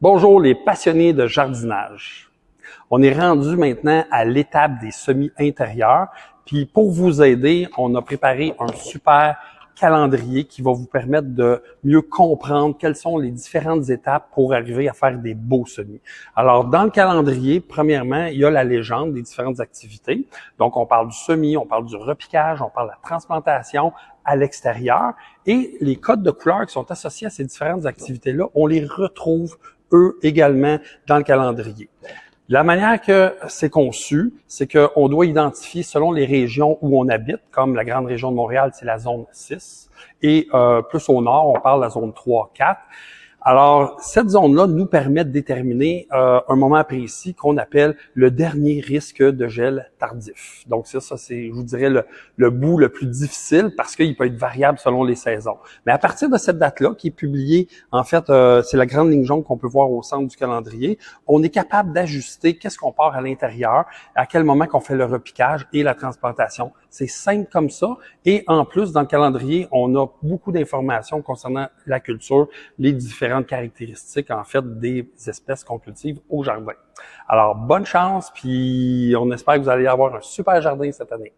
Bonjour les passionnés de jardinage. On est rendu maintenant à l'étape des semis intérieurs. Puis pour vous aider, on a préparé un super calendrier qui va vous permettre de mieux comprendre quelles sont les différentes étapes pour arriver à faire des beaux semis. Alors dans le calendrier, premièrement, il y a la légende des différentes activités. Donc on parle du semis, on parle du repiquage, on parle de la transplantation à l'extérieur et les codes de couleurs qui sont associés à ces différentes activités-là, on les retrouve eux également dans le calendrier. La manière que c'est conçu, c'est qu'on doit identifier selon les régions où on habite, comme la grande région de Montréal, c'est la zone 6, et plus au nord, on parle de la zone 3-4. Alors, cette zone-là nous permet de déterminer un moment précis qu'on appelle le dernier risque de gel tardif. Donc ça c'est, je vous dirais, le bout le plus difficile parce qu'il peut être variable selon les saisons. Mais à partir de cette date-là, qui est publiée, en fait, c'est la grande ligne jaune qu'on peut voir au centre du calendrier, on est capable d'ajuster qu'est-ce qu'on part à l'intérieur, à quel moment qu'on fait le repiquage et la transplantation. C'est simple comme ça. Et en plus, dans le calendrier, on a beaucoup d'informations concernant la culture, les différentes caractéristiques, en fait, des espèces qu'on cultive au jardin. Alors, bonne chance, puis on espère que vous allez avoir un super jardin cette année.